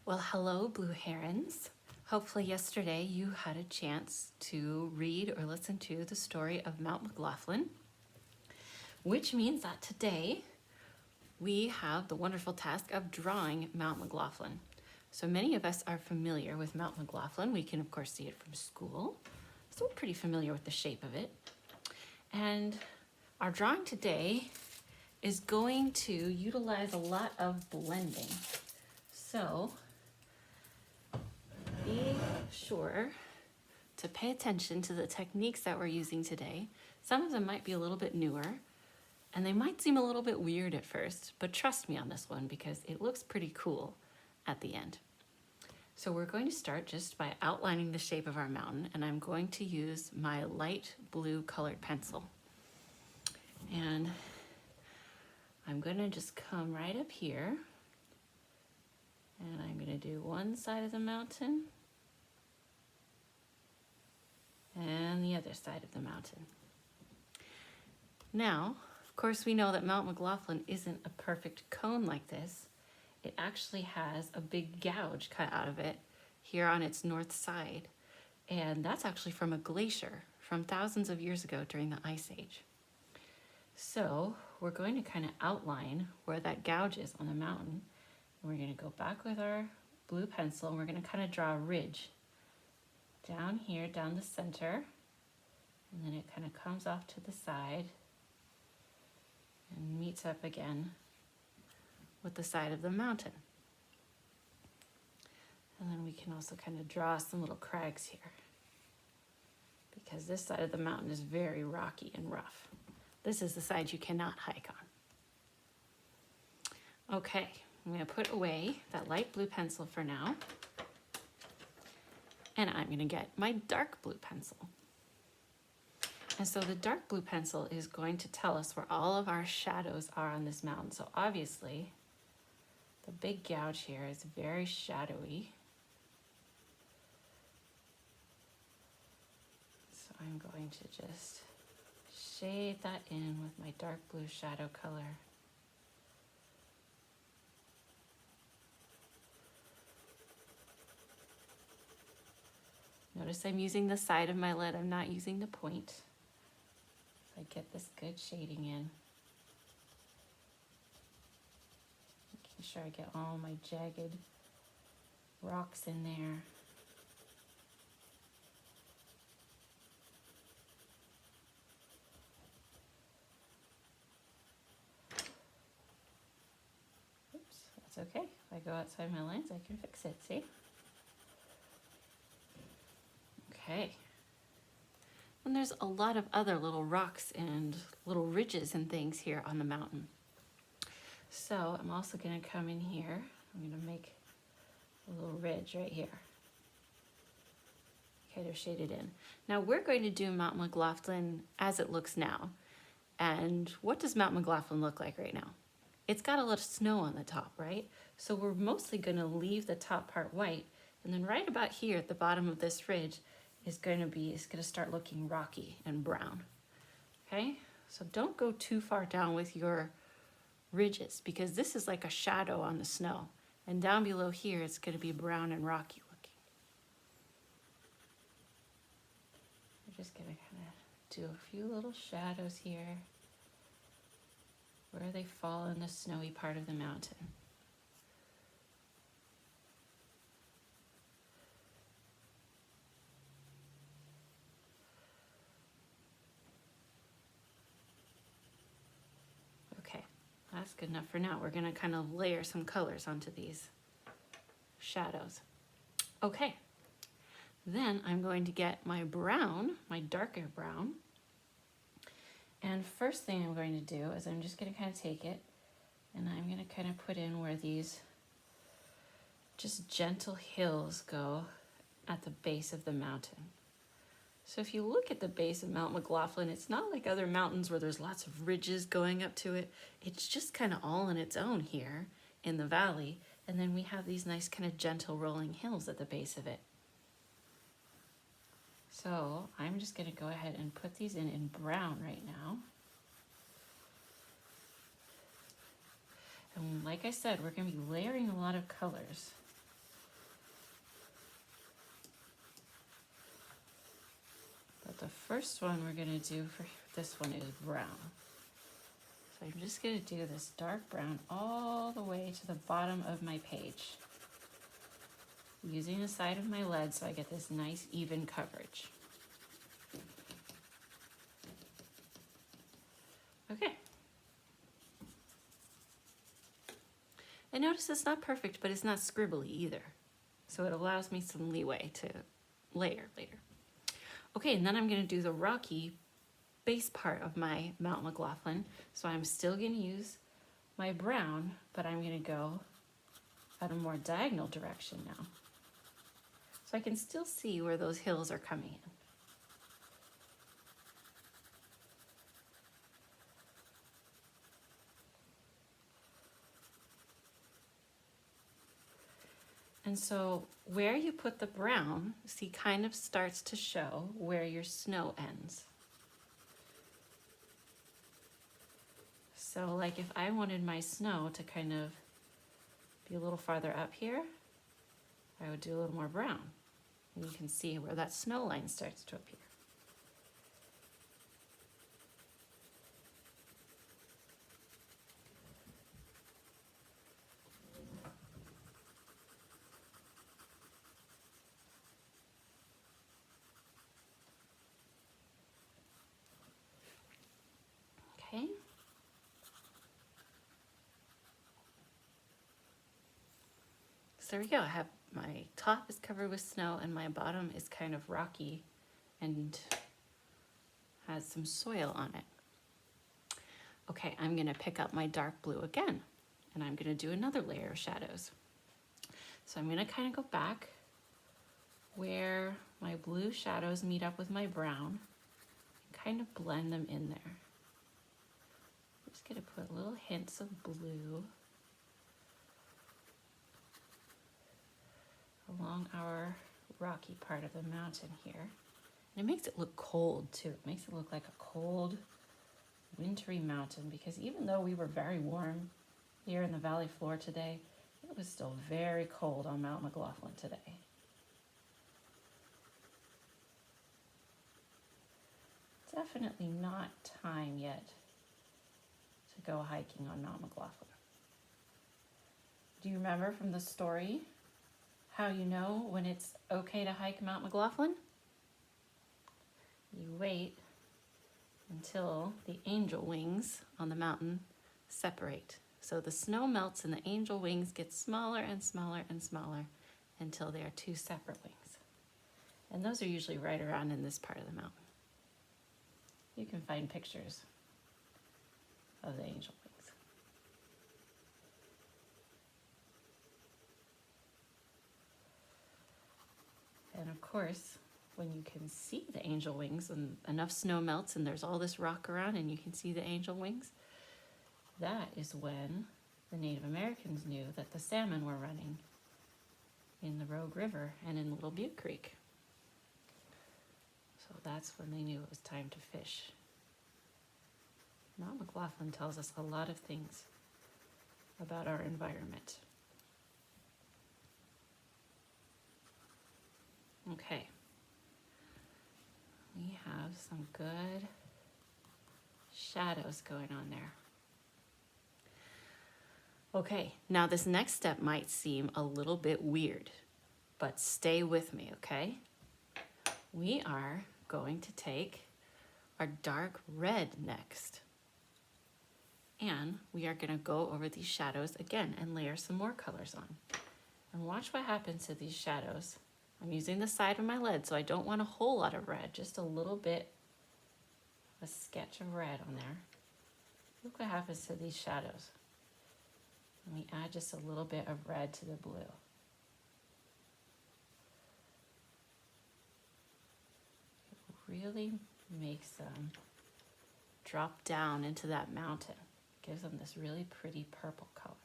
Well, hello, Blue Herons. Hopefully yesterday you had a chance to read or listen to the story of Mount McLoughlin, which means that today we have the wonderful task of drawing Mount McLoughlin. So many of us are familiar with Mount McLoughlin. We can, of course, see it from school. So we're pretty familiar with the shape of it. And our drawing today is going to utilize a lot of blending. So be sure to pay attention to the techniques that we're using today. Some of them might be a little bit newer and they might seem a little bit weird at first, but trust me on this one because it looks pretty cool at the end. So we're going to start just by outlining the shape of our mountain, and I'm going to use my light blue colored pencil. And I'm going to just come right up here and I'm going to do one side of the mountain and the other side of the mountain. Now, of course, we know that Mount McLoughlin isn't a perfect cone like this. It actually has a big gouge cut out of it here on its north side. And that's actually from a glacier from thousands of years ago during the Ice Age. So we're going to kind of outline where that gouge is on the mountain. And we're going to go back with our blue pencil and we're going to kind of draw a ridge down here, down the center. And then it kind of comes off to the side and meets up again with the side of the mountain. And then we can also kind of draw some little crags here because this side of the mountain is very rocky and rough. This is the side you cannot hike on. Okay, I'm going to put away that light blue pencil for now. And I'm going to get my dark blue pencil. And so the dark blue pencil is going to tell us where all of our shadows are on this mountain. So obviously, the big gouge here is very shadowy. So I'm going to just shade that in with my dark blue shadow color. Notice I'm using the side of my lid, I'm not using the point. So I get this good shading in. Making sure I get all my jagged rocks in there. Oops, that's okay. If I go outside my lines, I can fix it, see? Okay. And there's a lot of other little rocks and little ridges and things here on the mountain. So I'm also going to come in here. I'm going to make a little ridge right here. Kind of shaded in. Now we're going to do Mount McLoughlin as it looks now. And what does Mount McLoughlin look like right now? It's got a lot of snow on the top, right? So we're mostly going to leave the top part white. And then right about here at the bottom of this ridge, is going to start looking rocky and brown. Okay, so don't go too far down with your ridges because this is like a shadow on the snow, and down below here it's going to be brown and rocky looking. We're just going to kind of do a few little shadows here where they fall in the snowy part of the mountain. That's good enough for now. We're going to kind of layer some colors onto these shadows. Okay, then I'm going to get my brown, my darker brown. And first thing I'm going to do is I'm just going to kind of take it and I'm going to kind of put in where these just gentle hills go at the base of the mountain. So if you look at the base of Mount McLoughlin, it's not like other mountains where there's lots of ridges going up to it. It's just kind of all on its own here in the valley. And then we have these nice kind of gentle rolling hills at the base of it. So I'm just going to go ahead and put these in brown right now. And like I said, we're going to be layering a lot of colors. But the first one we're gonna do for this one is brown. So I'm just gonna do this dark brown all the way to the bottom of my page, using the side of my lead so I get this nice even coverage. Okay. And notice it's not perfect, but it's not scribbly either. So it allows me some leeway to layer later. Okay, and then I'm gonna do the rocky base part of my Mount McLoughlin. So I'm still gonna use my brown, but I'm gonna go at a more diagonal direction now. So I can still see where those hills are coming in. And so where you put the brown, see, kind of starts to show where your snow ends. So like if I wanted my snow to kind of be a little farther up here, I would do a little more brown. And you can see where that snow line starts to appear. Okay. So there we go. I have my top is covered with snow and my bottom is kind of rocky and has some soil on it. Okay, I'm gonna pick up my dark blue again and I'm gonna do another layer of shadows. So I'm gonna kind of go back where my blue shadows meet up with my brown and kind of blend them in there. I'm just gonna put little hints of blue along our rocky part of the mountain here. And it makes it look cold too. It makes it look like a cold, wintry mountain, because even though we were very warm here in the valley floor today, it was still very cold on Mount McLoughlin today. Definitely not time yet to go hiking on Mount McLoughlin. Do you remember from the story how you know when it's okay to hike Mount McLoughlin? You wait until the angel wings on the mountain separate. So the snow melts and the angel wings get smaller and smaller and smaller until they are two separate wings. And those are usually right around in this part of the mountain. You can find pictures of the angel wings. And of course, when you can see the angel wings and enough snow melts and there's all this rock around and you can see the angel wings, that is when the Native Americans knew that the salmon were running in the Rogue River and in Little Butte Creek. So that's when they knew it was time to fish. Mount McLoughlin tells us a lot of things about our environment. Okay. We have some good shadows going on there. Okay, now this next step might seem a little bit weird, but stay with me, okay? We are going to take our dark red next. And we are gonna go over these shadows again and layer some more colors on. And watch what happens to these shadows. I'm using the side of my lead, so I don't want a whole lot of red, just a little bit, a sketch of red on there. Look what happens to these shadows. And we add just a little bit of red to the blue. It really makes them drop down into that mountain. Gives them this really pretty purple color.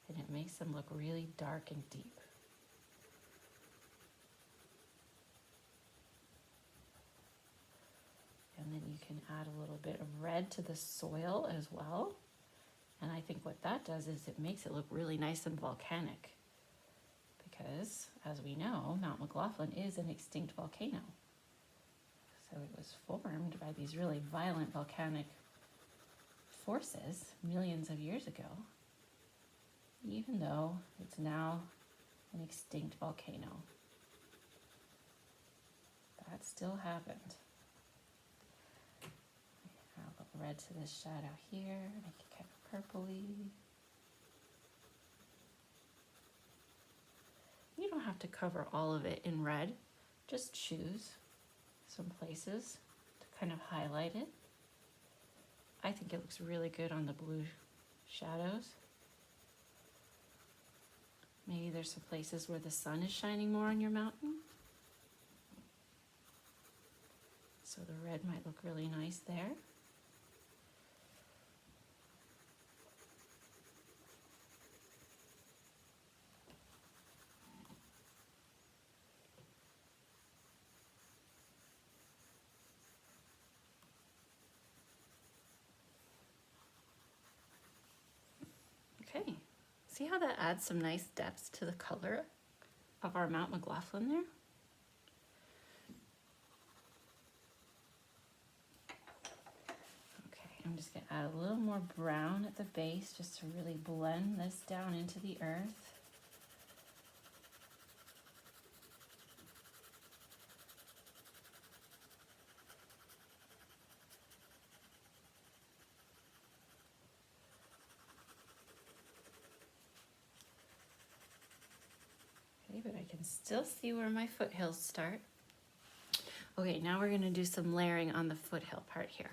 And it makes them look really dark and deep. And then you can add a little bit of red to the soil as well. And I think what that does is it makes it look really nice and volcanic, because, as we know, Mount McLoughlin is an extinct volcano. So it was formed by these really violent volcanic forces millions of years ago, even though it's now an extinct volcano. That still happened. Add a little red to this shadow here, make it kind of purpley. You don't have to cover all of it in red, just choose some places to kind of highlight it. I think it looks really good on the blue shadows. Maybe there's some places where the sun is shining more on your mountain. So the red might look really nice there. Okay, see how that adds some nice depth to the color of our Mount McLoughlin there? Okay, I'm just gonna add a little more brown at the base just to really blend this down into the earth. But I can still see where my foothills start. Okay, now we're gonna do some layering on the foothill part here.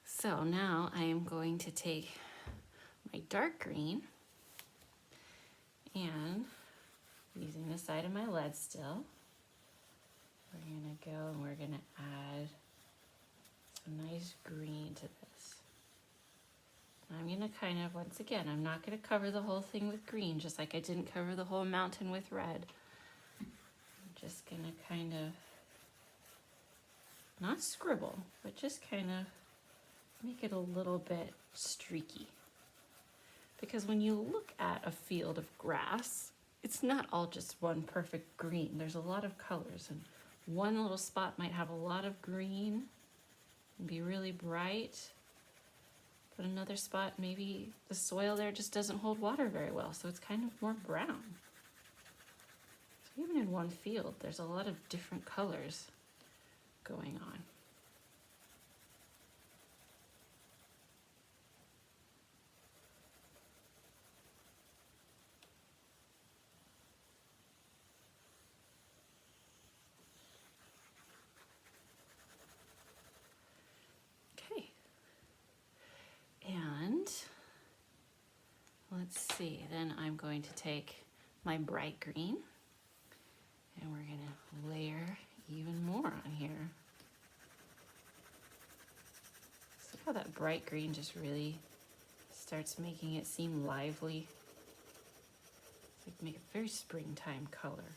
So now I am going to take my dark green and using the side of my lead still, we're gonna go and we're gonna add some nice green to this. I'm gonna kind of, once again, I'm not gonna cover the whole thing with green, just like I didn't cover the whole mountain with red. I'm just gonna kind of, not scribble, but just kind of make it a little bit streaky. Because when you look at a field of grass, it's not all just one perfect green. There's a lot of colors, and one little spot might have a lot of green and be really bright. But another spot, maybe the soil there just doesn't hold water very well, so it's kind of more brown. So even in one field, there's a lot of different colors going on. Let's see, then I'm going to take my bright green and we're gonna layer even more on here. See how that bright green just really starts making it seem lively? It's like make a very springtime color.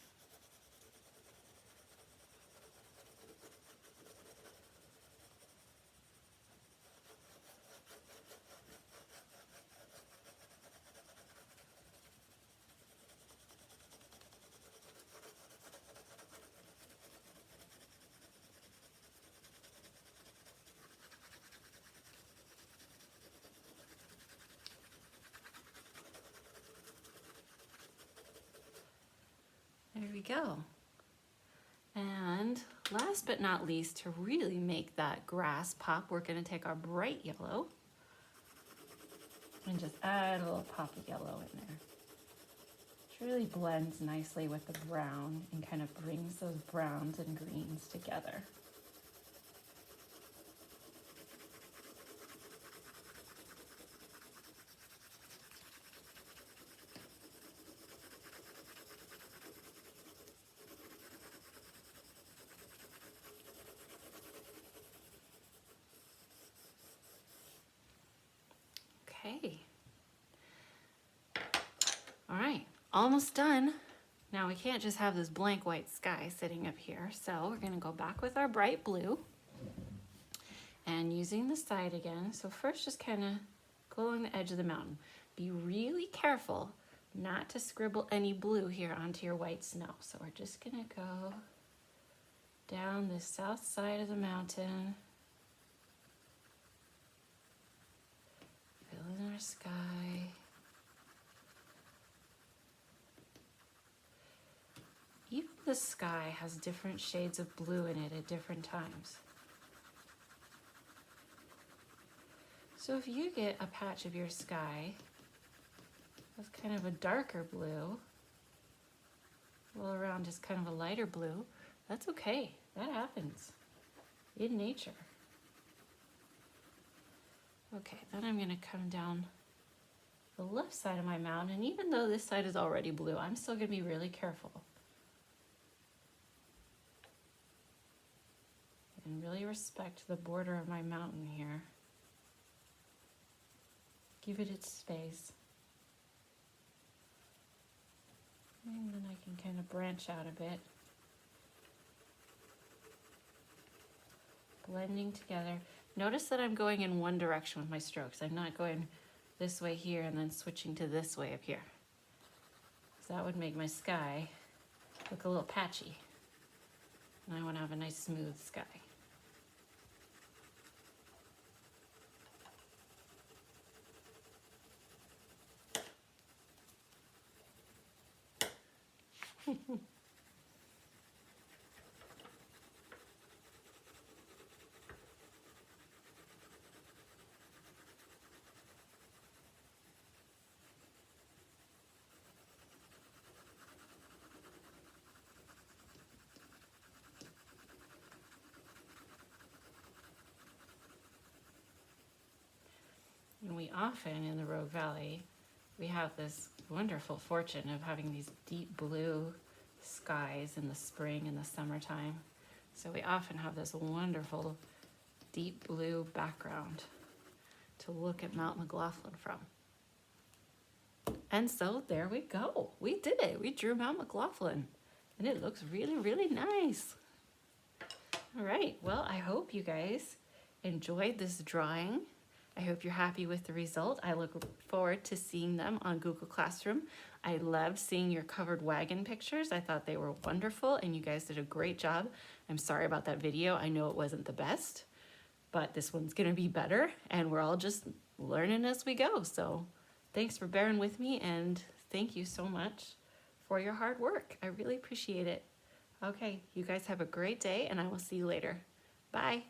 There we go. And last but not least, to really make that grass pop, we're going to take our bright yellow and just add a little pop of yellow in there. It really blends nicely with the brown and kind of brings those browns and greens together. Okay. All right, almost done. Now we can't just have this blank white sky sitting up here, so we're gonna go back with our bright blue and using the side again. So first just kind of go along the edge of the mountain. be really careful not to scribble any blue here onto your white snow. So we're just gonna go down the south side of the mountain, fill in our sky. Even the sky has different shades of blue in it at different times. So if you get a patch of your sky that's kind of a darker blue, all around is kind of a lighter blue, that's okay. That happens in nature. Okay, then I'm gonna come down the left side of my mountain, and even though this side is already blue, I'm still gonna be really careful and really respect the border of my mountain here. Give it its space. And then I can kind of branch out a bit. Blending together. Notice that I'm going in one direction with my strokes. I'm not going this way here and then switching to this way up here. So that would make my sky look a little patchy. And I want to have a nice smooth sky. And we often, in the Rogue Valley, we have this wonderful fortune of having these deep blue skies in the spring and the summertime. So we often have this wonderful deep blue background to look at Mount McLoughlin from. And so there we go. We did it. We drew Mount McLoughlin, and it looks really, really nice. All right, well, I hope you guys enjoyed this drawing. I hope you're happy with the result. I look forward to seeing them on Google Classroom. I love seeing your covered wagon pictures. I thought they were wonderful, and you guys did a great job. I'm sorry about that video. I know it wasn't the best, but this one's gonna be better, and we're all just learning as we go. So thanks for bearing with me, and thank you so much for your hard work. I really appreciate it. Okay, you guys have a great day, and I will see you later. Bye.